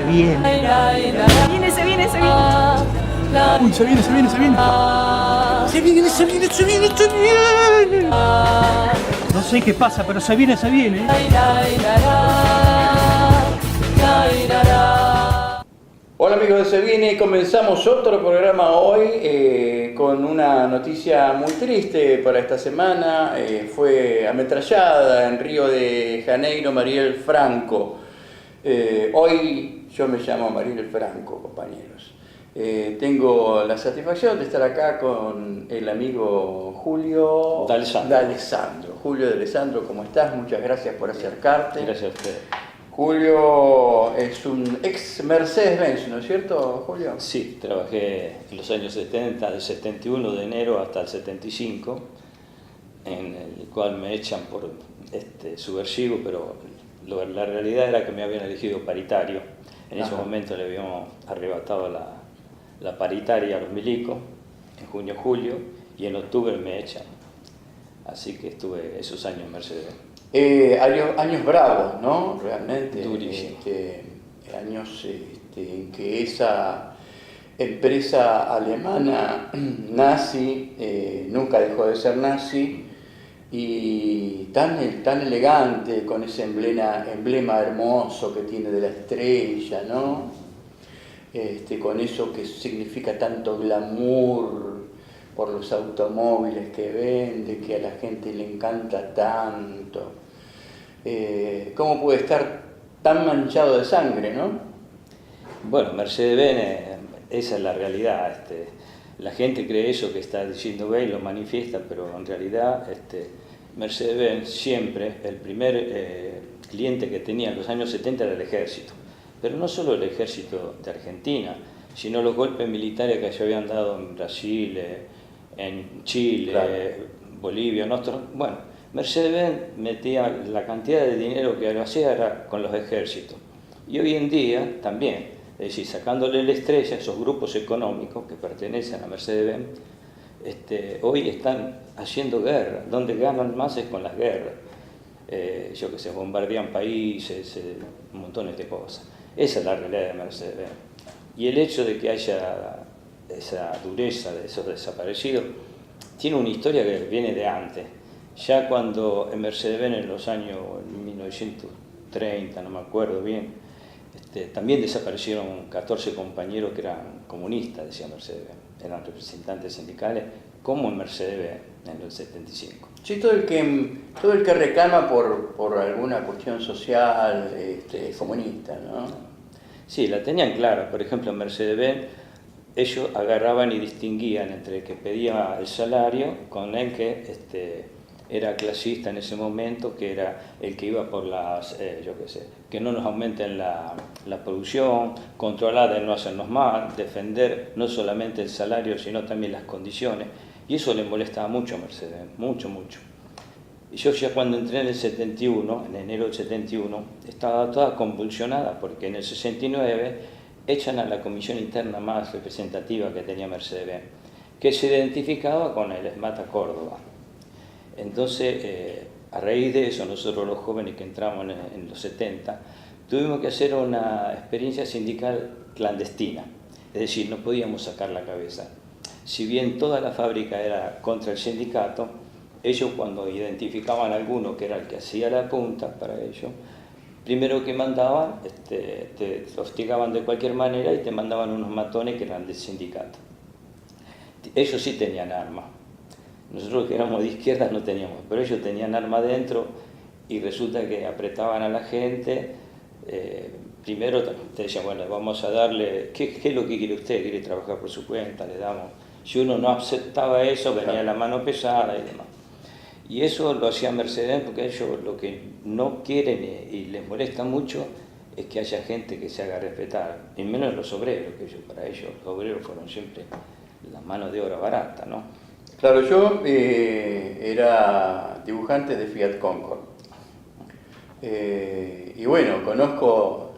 viene. Se viene. Uy, se viene. Se viene. No sé qué pasa, pero se viene. Hola amigos de Se Viene, comenzamos otro programa hoy con una noticia muy triste para esta semana. Fue ametrallada en Río de Janeiro Marielle Franco. Hoy yo me llamo Marielle Franco, compañeros. Tengo la satisfacción de estar acá con el amigo Julio D'Alessandro. Julio D'Alessandro, ¿cómo estás? Muchas gracias por acercarte. Gracias a usted. Julio es un ex Mercedes-Benz, ¿no es cierto, Julio? Sí, trabajé en los años 70, del 71 de enero hasta el 75, en el cual me echan por subversivo, pero la realidad era que me habían elegido paritario. En ese momento le habíamos arrebatado la paritaria a los milicos, en junio-julio, y en octubre me echan. Así que estuve esos años en Mercedes-Benz. Años bravos, ¿no? Realmente. Durísimo. Años en que esa empresa alemana nazi nunca dejó de ser nazi y tan elegante, con ese emblema hermoso que tiene de la estrella, ¿no? Con eso que significa tanto glamour por los automóviles que vende, que a la gente le encanta tanto. ¿Cómo puede estar tan manchado de sangre, no? Bueno, Mercedes-Benz, esa es la realidad. La gente cree eso que está diciendo Bale, lo manifiesta, pero en realidad Mercedes-Benz siempre, el primer cliente que tenía en los años 70 era el ejército. Pero no solo el ejército de Argentina, sino los golpes militares que se habían dado en Brasil, en Chile, claro, Bolivia, bueno, Mercedes-Benz metía la cantidad de dinero que lo hacía era con los ejércitos. Y hoy en día también, es decir, sacándole la estrella a esos grupos económicos que pertenecen a Mercedes-Benz, hoy están haciendo guerra. Donde ganan más es con las guerras. Yo que sé, bombardean países, montones de cosas. Esa es la realidad de Mercedes-Benz. Y el hecho de que haya esa dureza de esos desaparecidos tiene una historia que viene de antes. Ya cuando en Mercedes-Benz en los años 1930, no me acuerdo bien, también desaparecieron 14 compañeros que eran comunistas, decía Mercedes-Benz, eran representantes sindicales, como en Mercedes-Benz en el 75. Sí, todo el que reclama por alguna cuestión social es comunista, ¿no? Sí, la tenían clara. Por ejemplo, en Mercedes-Benz ellos agarraban y distinguían entre el que pedía el salario con el que era clasista en ese momento, que era el que iba por las, que no nos aumenten la producción, controlar de no hacernos mal, defender no solamente el salario, sino también las condiciones. Y eso le molestaba mucho a Mercedes, mucho. Y yo ya cuando entré en el 71, en enero del 71, estaba toda convulsionada, porque en el 69 echan a la comisión interna más representativa que tenía Mercedes-Benz, que se identificaba con el SMATA Córdoba. Entonces, a raíz de eso, nosotros los jóvenes que entramos en los 70, tuvimos que hacer una experiencia sindical clandestina, es decir, no podíamos sacar la cabeza. Si bien toda la fábrica era contra el sindicato, ellos cuando identificaban a alguno que era el que hacía la punta para ellos, primero que mandaban, te hostigaban de cualquier manera y te mandaban unos matones que eran del sindicato. Ellos sí tenían armas. Nosotros que éramos de izquierda no teníamos, pero ellos tenían arma dentro y resulta que apretaban a la gente. Primero te decían, bueno, vamos a darle, ¿qué es lo que quiere usted? ¿Quiere trabajar por su cuenta? Le damos. Si uno no aceptaba eso, venía la mano pesada y demás. Y eso lo hacía Mercedes porque ellos lo que no quieren y les molesta mucho es que haya gente que se haga respetar, y menos los obreros, que para ellos los obreros fueron siempre la mano de obra barata, ¿no? Claro, yo era dibujante de Fiat Concord. Y bueno, conozco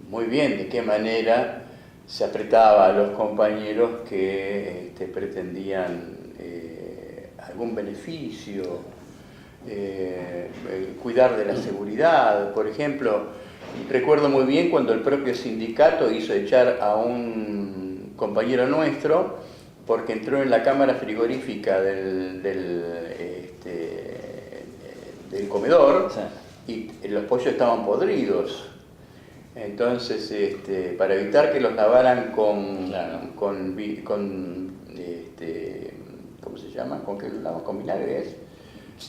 muy bien de qué manera se apretaba a los compañeros que pretendían algún beneficio, cuidar de la seguridad. Por ejemplo, recuerdo muy bien cuando el propio sindicato hizo echar a un compañero nuestro porque entró en la cámara frigorífica del comedor y los pollos estaban podridos. Entonces, para evitar que los lavaran con ¿cómo se llama? ¿Con qué lo lavan? ¿Con vinagre es?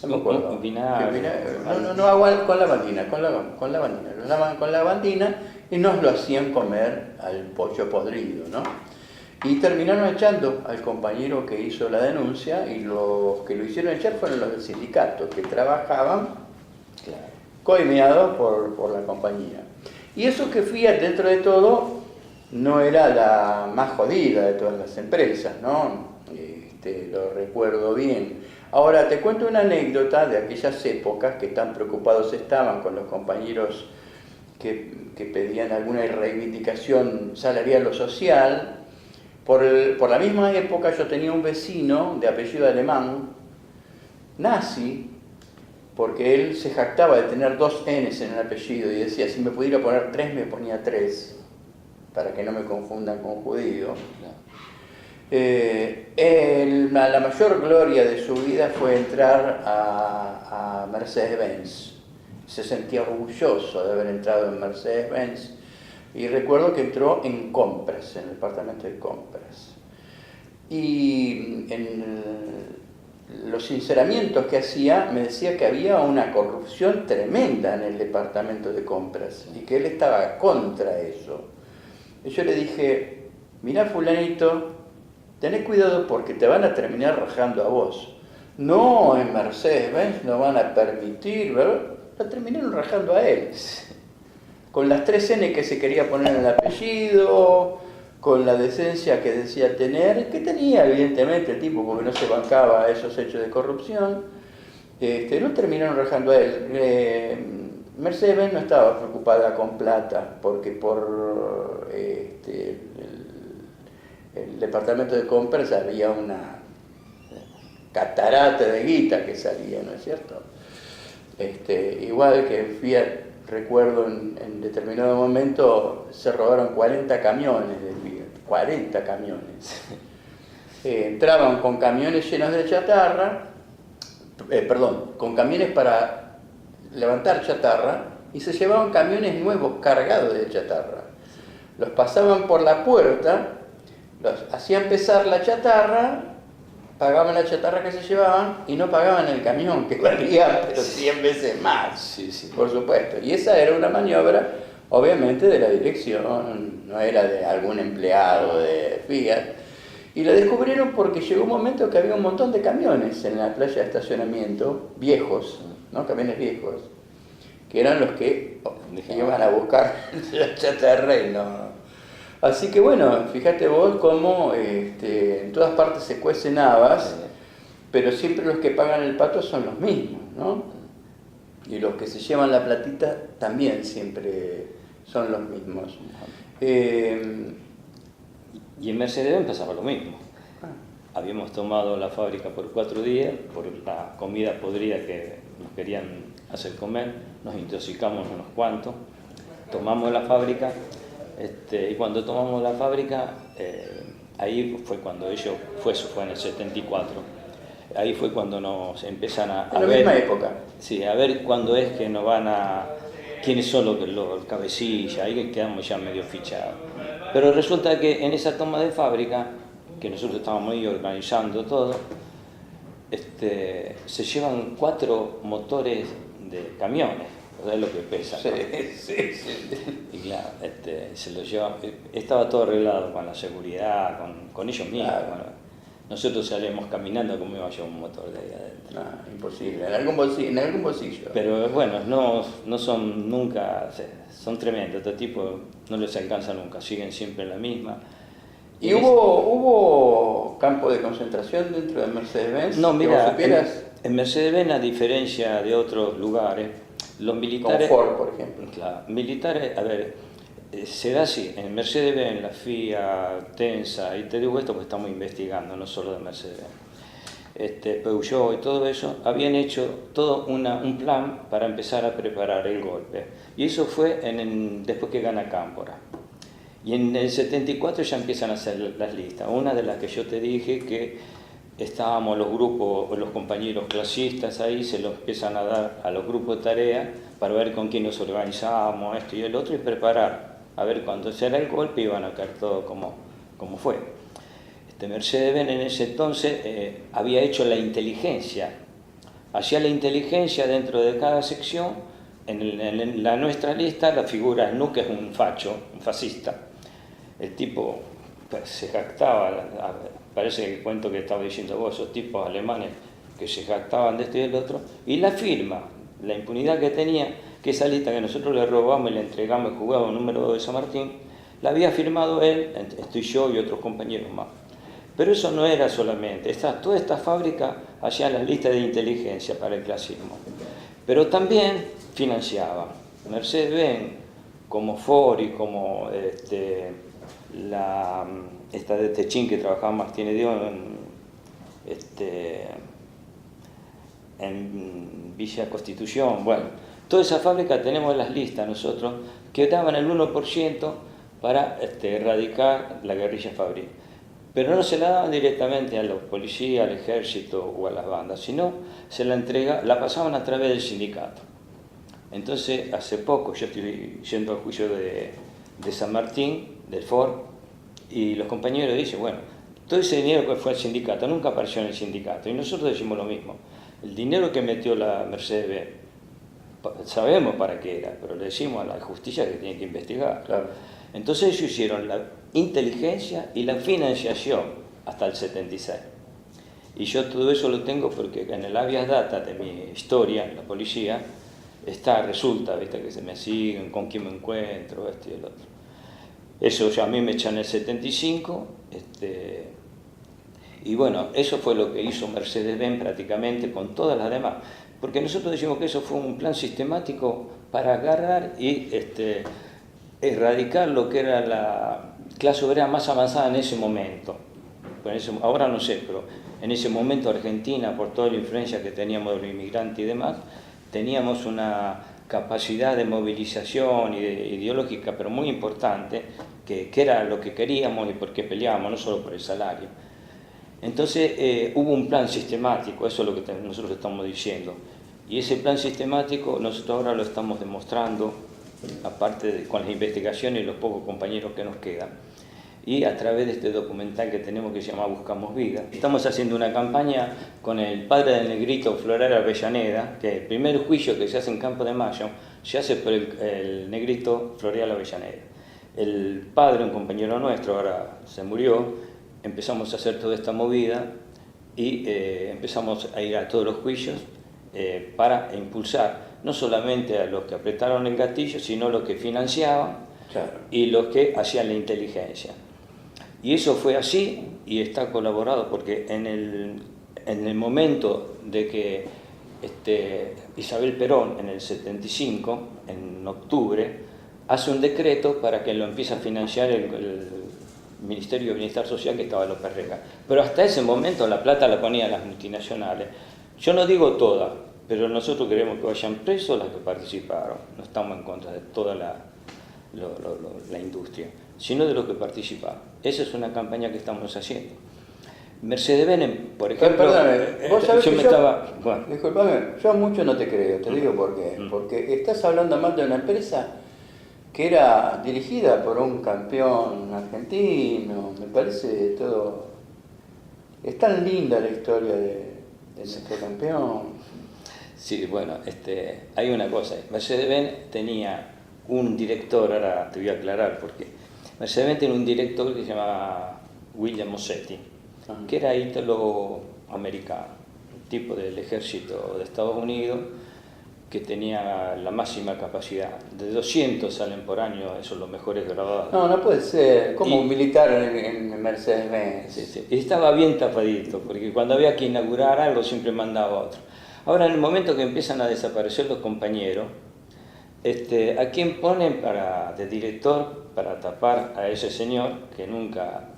No me acuerdo. Con vinagre. No, agua con lavandina, con lavandina. Lo lavaban con lavandina y nos lo hacían comer al pollo podrido, ¿no? Y terminaron echando al compañero que hizo la denuncia y los que lo hicieron echar fueron los del sindicato, que trabajaban coimeados por la compañía. Y eso que Fiat, dentro de todo, no era la más jodida de todas las empresas, ¿no? Lo recuerdo bien. Ahora, te cuento una anécdota de aquellas épocas que tan preocupados estaban con los compañeros que pedían alguna reivindicación salarial o social. Por la misma época yo tenía un vecino de apellido alemán, nazi, porque él se jactaba de tener 2 N's en el apellido y decía, si me pudiera poner 3, me ponía 3, para que no me confundan con judío. La mayor gloria de su vida fue entrar a Mercedes-Benz. Se sentía orgulloso de haber entrado en Mercedes-Benz y recuerdo que entró en compras, en el departamento de compras. Y en los sinceramientos que hacía me decía que había una corrupción tremenda en el departamento de compras y que él estaba contra eso. Y yo le dije, mirá fulanito, tené cuidado porque te van a terminar rajando a vos. No, en Mercedes-Benz no van a permitir, ¿verdad? Lo terminaron rajando a él. Con las 3 N que se quería poner en el apellido, con la decencia que decía tener, que tenía evidentemente el tipo porque no se bancaba esos hechos de corrupción, lo terminaron rajando a él. Mercedes-Benz no estaba preocupada con plata, porque por el departamento de compras había una catarata de guita que salía, ¿no es cierto? Igual que Fiat, recuerdo en determinado momento se robaron 40 camiones de Fiat, 40 camiones. Entraban con camiones llenos de chatarra, con camiones para levantar chatarra y se llevaban camiones nuevos cargados de chatarra. Los pasaban por la puerta, los hacían pesar la chatarra, pagaban la chatarra que se llevaban y no pagaban el camión, que valía pero 100 veces más, por supuesto. Y esa era una maniobra, obviamente, de la dirección, no era de algún empleado de Fiat. Y lo descubrieron porque llegó un momento que había un montón de camiones en la playa de estacionamiento, viejos, ¿no? Camiones viejos, que eran los que iban a buscar la chatarra y no. Así que bueno, fíjate vos cómo en todas partes se cuecen habas, pero siempre los que pagan el pato son los mismos, ¿no? Y los que se llevan la platita también siempre son los mismos. Y en Mercedes-Benz pasaba lo mismo. Habíamos tomado la fábrica por 4 días, por la comida podrida que nos querían hacer comer, nos intoxicamos unos cuantos, tomamos la fábrica. Y cuando tomamos la fábrica, ahí fue cuando eso fue en el 74, ahí fue cuando nos empiezan a ver... En la misma época. Sí, a ver cuándo es que nos van a... quiénes son los cabecillas, ahí quedamos ya medio fichados. Pero resulta que en esa toma de fábrica, que nosotros estábamos ahí organizando todo, se llevan 4 motores de camiones. Es lo que pesa, ¿no? Sí. Y claro, se lo lleva, estaba todo arreglado con la seguridad, con ellos mismos. Claro. Bueno, nosotros salíamos caminando como iba a llevar un motor de ahí adentro. No, imposible, en algún bolsillo. Pero bueno, no son nunca, son tremendos, este tipo no les alcanza nunca, siguen siempre en la misma. ¿Y hubo campo de concentración dentro de Mercedes-Benz? No, mira, en Mercedes-Benz, a diferencia de otros lugares, los militares... Como Ford, por ejemplo. Claro, militares, a ver, se da así, en Mercedes-Benz, la FIA, Tensa, y te digo esto porque estamos investigando, no solo de Mercedes-Benz. Peugeot y todo eso, habían hecho todo un plan para empezar a preparar el golpe. Y eso fue después que gana Cámpora. Y en el 74 ya empiezan a hacer las listas. Una de las que yo te dije que estábamos los grupos, los compañeros clasistas ahí, se los empiezan a dar a los grupos de tarea para ver con quién nos organizábamos, esto y el otro, y preparar, a ver cuándo será el golpe y iban a caer todo como fue. Mercedes-Benz en ese entonces había hecho la inteligencia, hacía la inteligencia dentro de cada sección. En nuestra lista la figura Nu, que es un facho, un fascista. El tipo pues, se jactaba, parece que el cuento que estaba diciendo vos, esos tipos alemanes que se jactaban de esto y del otro, y la firma, la impunidad que tenía, que esa lista que nosotros le robamos y le entregamos, el juzgado número 2 de San Martín, la había firmado él, estoy yo y otros compañeros más. Pero eso no era solamente, toda esta fábrica hacía las listas de inteligencia para el clasismo, pero también financiaba. Mercedes-Benz, como Ford y como esta de Techín que trabajaba Martínez Dion en Villa Constitución, bueno, toda esa fábrica tenemos las listas nosotros que daban el 1% para erradicar la guerrilla fabril. Pero no se la daban directamente a los policías, al ejército o a las bandas, sino la pasaban a través del sindicato. Entonces, hace poco, yo estoy yendo al juicio de San Martín, del Ford, y los compañeros dicen, bueno, todo ese dinero que fue al sindicato nunca apareció en el sindicato, y nosotros decimos lo mismo. El dinero que metió la Mercedes, sabemos para qué era, pero le decimos a la justicia que tiene que investigar. Claro. Entonces ellos hicieron la inteligencia y la financiación hasta el 76. Y yo todo eso lo tengo porque en el habeas data de mi historia, en la policía, resulta, ¿viste? Que se me siguen, con quién me encuentro, esto y el otro. Eso ya a mí me echan en el 75, y bueno, eso fue lo que hizo Mercedes-Benz prácticamente con todas las demás. Porque nosotros decimos que eso fue un plan sistemático para agarrar y erradicar lo que era la clase obrera más avanzada en ese momento. Ahora no sé, pero en ese momento Argentina, por toda la influencia que teníamos de los inmigrantes y demás, teníamos una capacidad de movilización ideológica, pero muy importante, que era lo que queríamos y por qué peleábamos, no solo por el salario. Entonces hubo un plan sistemático, eso es lo que nosotros estamos diciendo. Y ese plan sistemático nosotros ahora lo estamos demostrando, aparte con las investigaciones y los pocos compañeros que nos quedan. Y a través de este documental que tenemos que se llama Buscamos Vida. Estamos haciendo una campaña con el padre del negrito Floreal Avellaneda, que el primer juicio que se hace en Campo de Mayo se hace por el negrito Floreal Avellaneda. El padre, un compañero nuestro, ahora se murió, empezamos a hacer toda esta movida y empezamos a ir a todos los juicios para impulsar no solamente a los que apretaron el gatillo, sino a los que financiaban, claro, y los que hacían la inteligencia. Y eso fue así y está colaborado porque en el momento de que Isabel Perón, en el 75, en octubre, hace un decreto para que lo empiece a financiar el Ministerio de Bienestar Social, que estaba en López Rega. Pero hasta ese momento la plata la ponían las multinacionales. Yo no digo todas, pero nosotros queremos que vayan presos las que participaron. No estamos en contra de toda la industria, sino de los que participaron. Esa es una campaña que estamos haciendo. Mercedes-Benz, por ejemplo... Perdóname, vos sabés que bueno. Disculpame, yo mucho no te creo, te digo por qué. Porque estás hablando mal de una empresa que era dirigida por un campeón argentino. Me parece todo... Es tan linda la historia de nuestro campeón. Sí, bueno, hay una cosa. Mercedes-Benz tenía un director, ahora te voy a aclarar porque Mercedes-Benz tiene un director que se llama William Mossetti, que era ítalo-americano, un tipo del ejército de Estados Unidos que tenía la máxima capacidad. De 200 salen por año, esos los mejores graduados. No puede ser. ¿Cómo un militar en Mercedes-Benz? Sí. Y estaba bien tapadito, porque cuando había que inaugurar algo siempre mandaba a otro. Ahora, en el momento que empiezan a desaparecer los compañeros, ¿a quién ponen de director para tapar a ese señor que nunca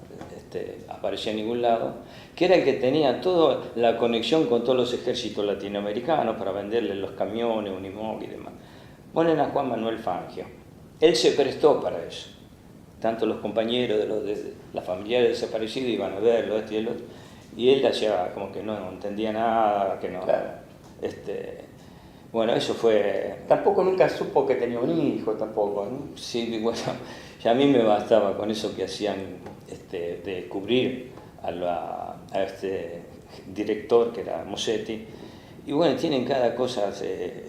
aparecía en ningún lado, que era el que tenía toda la conexión con todos los ejércitos latinoamericanos para venderle los camiones, Unimog y demás. Ponen a Juan Manuel Fangio. Él se prestó para eso. Tanto los compañeros de la familia desaparecidos iban a verlo, esto y el otro, y él hacía como que no entendía nada, que no... Claro. Bueno, eso fue... Tampoco nunca supo que tenía un hijo, tampoco, ¿no? Sí, bueno, ya a mí me bastaba con eso que hacían de cubrir a este director, que era Mossetti. Y bueno, tienen cada cosa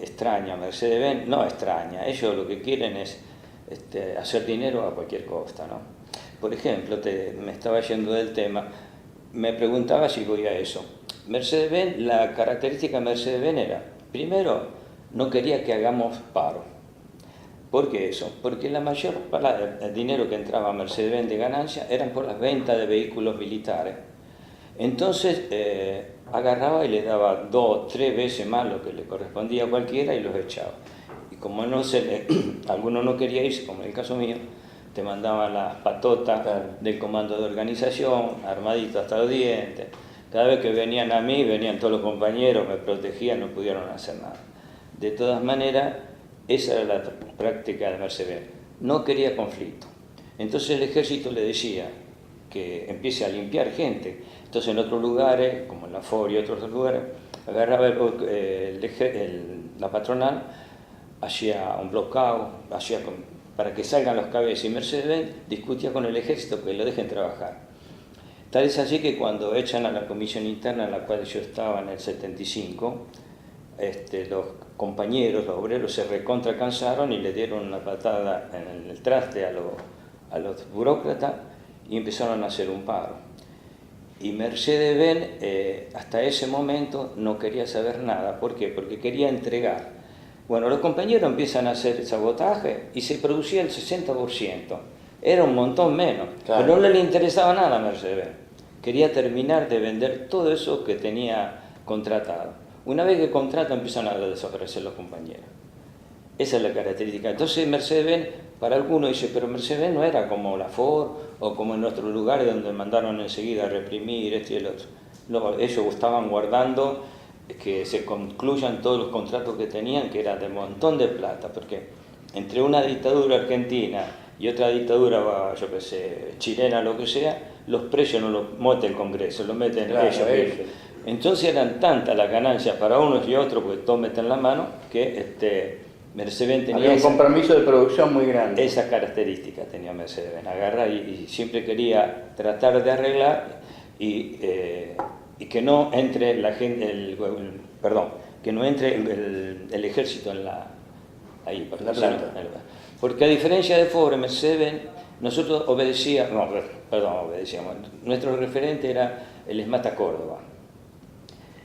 extraña. Mercedes-Benz no extraña, ellos lo que quieren es hacer dinero a cualquier costa, ¿no? Por ejemplo, me estaba yendo del tema, me preguntaba si voy a eso. Mercedes-Benz, la característica de Mercedes-Benz era, primero, no quería que hagamos paro. ¿Por qué eso? Porque la mayor parte del dinero que entraba a Mercedes-Benz de ganancia eran por las ventas de vehículos militares. Entonces agarraba y le daba 2, 3 veces más lo que le correspondía a cualquiera y los echaba. Y como alguno no quería irse, como en el caso mío, te mandaban las patotas del comando de organización, armaditos hasta los dientes. Cada vez que venían a mí, venían todos los compañeros, me protegían, no pudieron hacer nada. De todas maneras, esa era la práctica de Mercedes. No quería conflicto. Entonces el ejército le decía que empiece a limpiar gente. Entonces en otros lugares, como en la FOR y otros lugares, agarraba la patronal, hacía un bloqueo, para que salgan los cabezas, y Mercedes discutía con el ejército que lo dejen trabajar. Tal es así que cuando echan a la comisión interna en la cual yo estaba en el 75, los compañeros, los obreros, se recontra cansaron y le dieron una patada en el traste a los burócratas y empezaron a hacer un paro. Y Mercedes-Benz hasta ese momento no quería saber nada. ¿Por qué? Porque quería entregar. Bueno, los compañeros empiezan a hacer sabotaje y se producía el 60%. Era un montón menos, claro. Pero no le interesaba nada a Mercedes-Benz. Quería terminar de vender todo eso que tenía contratado. Una vez que contrata empiezan a desaparecer los compañeros. Esa es la característica. Entonces Mercedes-Benz, para algunos dice, pero Mercedes-Benz no era como la Ford o como en otros lugares donde mandaron enseguida a reprimir esto y el otro. No, ellos estaban guardando que se concluyan todos los contratos que tenían, que era de un montón de plata, porque entre una dictadura argentina y otra dictadura, yo qué sé, chilena, lo que sea, los precios no los mete el Congreso, los meten claro, ellos. Entonces eran tantas las ganancias para unos y otros, porque todos meten la mano, que Mercedes tenía un compromiso de producción muy grande. Esa característica tenía Mercedes, agarra y siempre quería tratar de arreglar y que no entre la gente, que no entre el ejército en la planta. Porque a diferencia de Ford, Mercedes, nosotros obedecíamos, nuestro referente era el ESMATA Córdoba.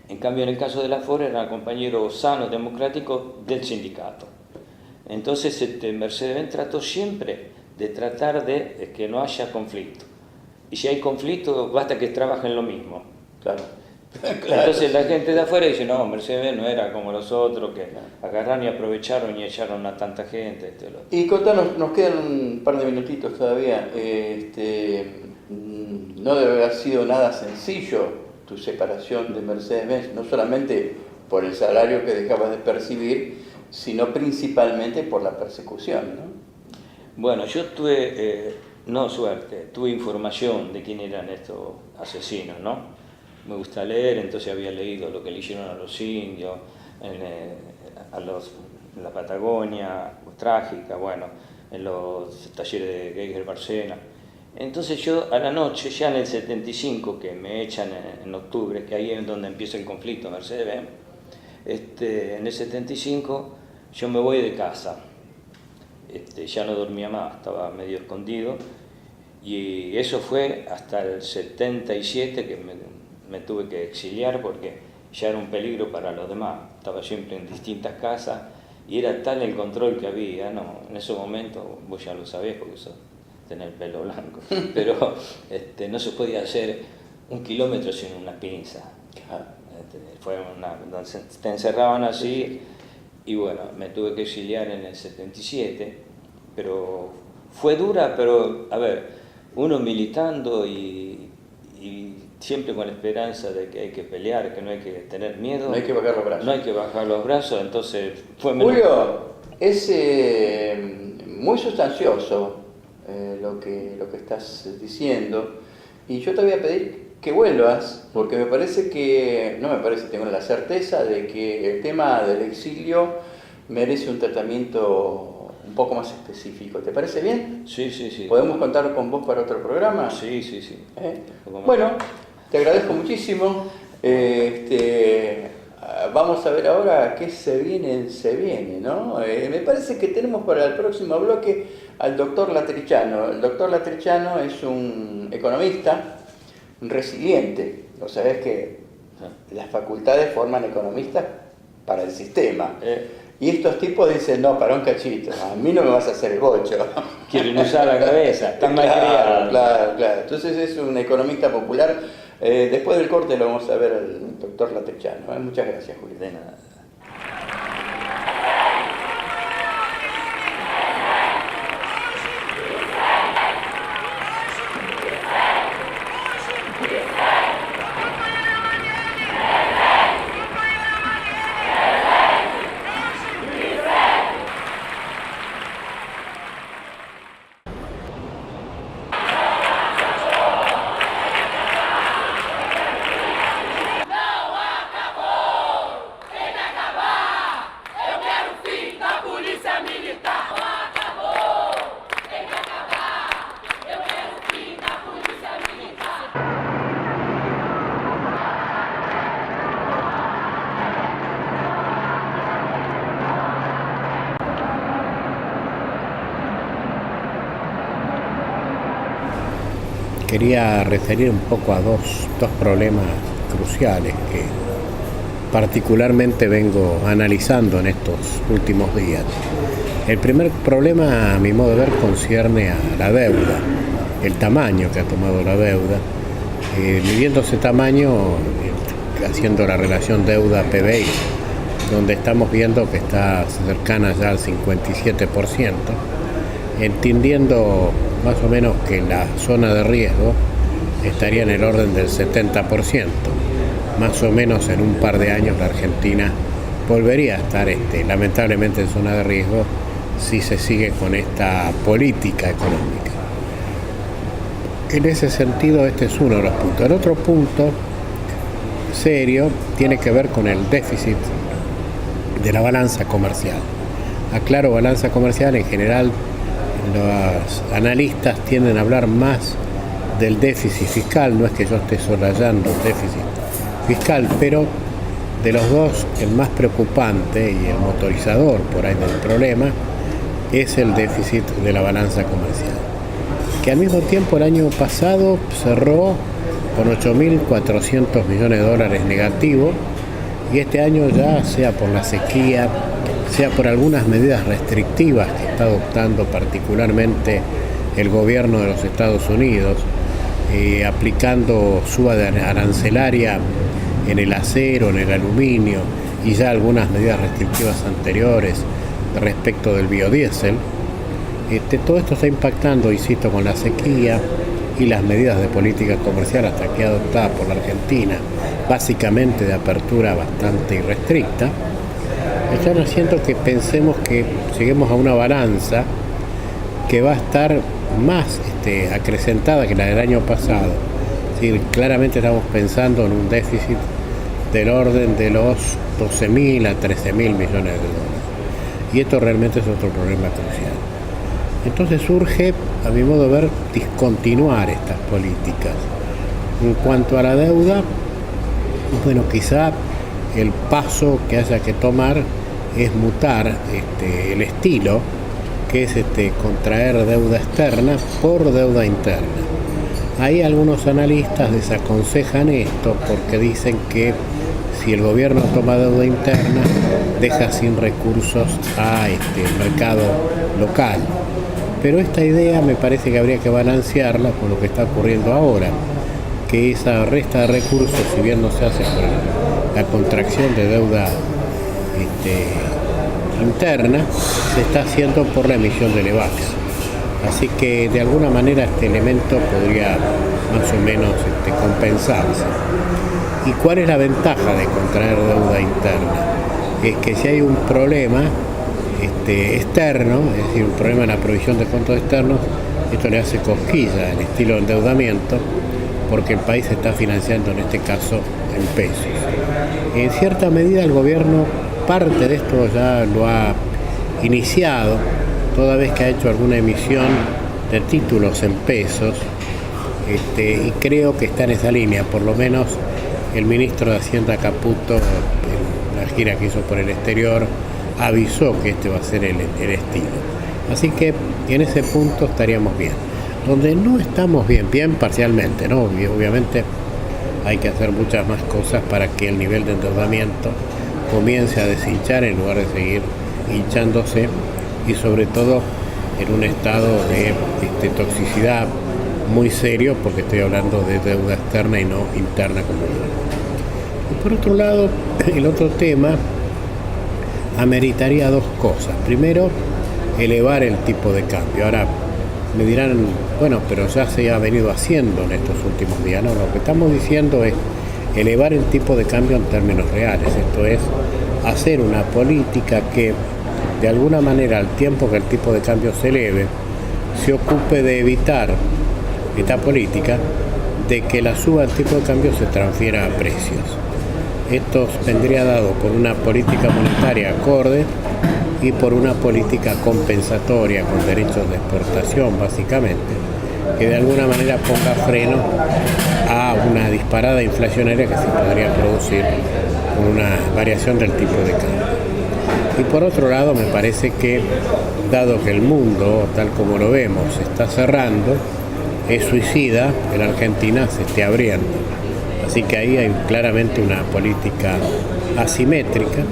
En cambio, en el caso de la Ford, era el compañero sano, democrático del sindicato. Entonces, Mercedes trató siempre de tratar de que no haya conflicto. Y si hay conflicto, basta que trabajen lo mismo. Claro. Entonces la gente de afuera dice, no, Mercedes no era como los otros, que agarraron y aprovecharon y echaron a tanta gente. Y contanos, nos quedan un par de minutitos todavía. No debe haber sido nada sencillo tu separación de Mercedes-Benz, no solamente por el salario que dejabas de percibir, sino principalmente por la persecución, ¿no? Bueno, yo tuve, no suerte, tuve información de quién eran estos asesinos, ¿no? Me gusta leer, entonces había leído lo que le hicieron a los indios, en la Patagonia, trágica, bueno, en los talleres de Geiger Barcena. Entonces yo a la noche, ya en el 75, que me echan en octubre, que ahí es donde empieza el conflicto Mercedes-Benz, en el 75 yo me voy de casa, ya no dormía más, estaba medio escondido, y eso fue hasta el 77 que me tuve que exiliar porque ya era un peligro para los demás, estaba siempre en distintas casas y era tal el control que había, no, en ese momento, vos ya lo sabés porque tenés el pelo blanco, pero no se podía hacer 1 kilómetro sin una pinza, te encerraban así y bueno, me tuve que exiliar en el 77, pero fue dura, pero a ver, uno militando y y siempre con la esperanza de que hay que pelear, que no hay que tener miedo. No hay que bajar los brazos. No hay que bajar los brazos, entonces fue menos... Julio, es muy sustancioso lo que estás diciendo, y yo te voy a pedir que vuelvas, porque me parece que, no me parece, tengo la certeza de que el tema del exilio merece un tratamiento un poco más específico. ¿Te parece bien? Sí, sí, sí. ¿Podemos contar con vos para otro programa? Sí, sí, sí. Bueno, te agradezco muchísimo. Vamos a ver ahora qué se viene, ¿no? Me parece que tenemos para el próximo bloque al doctor Latriciano. El doctor Latriciano es un economista resiliente. O sea, es que las facultades forman economistas para el sistema. Y estos tipos dicen, no, para un cachito, a mí no me vas a hacer el bocho. Quieren usar la cabeza, están mal criados. Claro. Entonces es un economista popular. Después del corte lo vamos a ver al doctor Latriciano. Muchas gracias, Julio. De nada. Quería referir un poco a dos problemas cruciales que particularmente vengo analizando en estos últimos días. El primer problema, a mi modo de ver, concierne a la deuda, el tamaño que ha tomado la deuda. Midiendo ese tamaño, haciendo la relación deuda-PBI, donde estamos viendo que está cercana ya al 57%, entendiendo más o menos que la zona de riesgo estaría en el orden del 70%. Más o menos en un par de años la Argentina volvería a estar lamentablemente en zona de riesgo si se sigue con esta política económica. En ese sentido, este es uno de los puntos. El otro punto serio tiene que ver con el déficit de la balanza comercial. Aclaro, balanza comercial en general, los analistas tienden a hablar más del déficit fiscal, no es que yo esté soslayando el déficit fiscal, pero de los dos el más preocupante y el motorizador por ahí del problema es el déficit de la balanza comercial, que al mismo tiempo el año pasado cerró con 8.400 millones de dólares negativo, y este año ya, sea por la sequía, sea por algunas medidas restrictivas que está adoptando particularmente el gobierno de los Estados Unidos, aplicando suba arancelaria en el acero, en el aluminio, y ya algunas medidas restrictivas anteriores respecto del biodiesel. Todo esto está impactando, insisto, con la sequía y las medidas de política comercial hasta aquí adoptadas por la Argentina, básicamente de apertura bastante irrestricta. Están haciendo que pensemos que lleguemos a una balanza que va a estar más acrecentada que la del año pasado. Es decir, claramente estamos pensando en un déficit del orden de los 12.000 a 13.000 millones de dólares. Y esto realmente es otro problema crucial. Entonces surge, a mi modo de ver, discontinuar estas políticas. En cuanto a la deuda, bueno, quizá el paso que haya que tomar es mutar el estilo, que es contraer deuda externa por deuda interna. Ahí algunos analistas desaconsejan esto porque dicen que si el gobierno toma deuda interna, deja sin recursos al mercado local. Pero esta idea me parece que habría que balancearla con lo que está ocurriendo ahora, que esa resta de recursos, si bien no se hace por la contracción de deuda interna, se está haciendo por la emisión de LEVAX. Así que de alguna manera este elemento podría más o menos compensarse. ¿Y cuál es la ventaja de contraer deuda interna? Es que si hay un problema externo, es decir, un problema en la provisión de fondos externos, esto le hace cosquilla al estilo de endeudamiento, porque el país se está financiando en este caso en pesos. En cierta medida el gobierno parte de esto ya lo ha iniciado, toda vez que ha hecho alguna emisión de títulos en pesos, y creo que está en esa línea. Por lo menos el ministro de Hacienda Caputo, en la gira que hizo por el exterior, avisó que este va a ser el estilo. Así que en ese punto estaríamos bien. Donde no estamos bien parcialmente, ¿no? Obviamente hay que hacer muchas más cosas para que el nivel de endeudamiento comience a deshinchar en lugar de seguir hinchándose, y sobre todo en un estado de toxicidad muy serio, porque estoy hablando de deuda externa y no interna como yo. Y por otro lado, el otro tema ameritaría dos cosas. Primero, elevar el tipo de cambio. Ahora me dirán, bueno, pero ya se ha venido haciendo en estos últimos días. No, lo que estamos diciendo es elevar el tipo de cambio en términos reales. Esto es hacer una política que de alguna manera, al tiempo que el tipo de cambio se eleve, se ocupe de evitar esta política de que la suba del tipo de cambio se transfiera a precios. Esto vendría dado por una política monetaria acorde y por una política compensatoria con derechos de exportación, básicamente, que de alguna manera ponga freno a una disparada inflacionaria que se podría producir con una variación del tipo de cambio. Y por otro lado, me parece que, dado que el mundo, tal como lo vemos, se está cerrando, es suicida que la Argentina se esté abriendo. Así que ahí hay claramente una política asimétrica,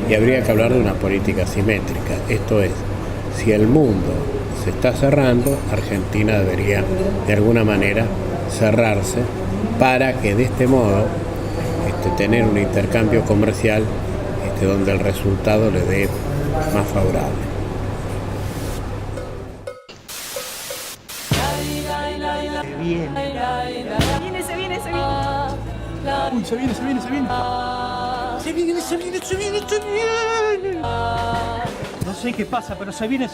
y habría que hablar de una política asimétrica. Esto es, si el mundo se está cerrando, Argentina debería de alguna manera cerrarse para que de este modo tener un intercambio comercial donde el resultado le dé más favorable. Bien. Se viene. Uy, se viene. Se viene. No sé qué pasa, pero se viene.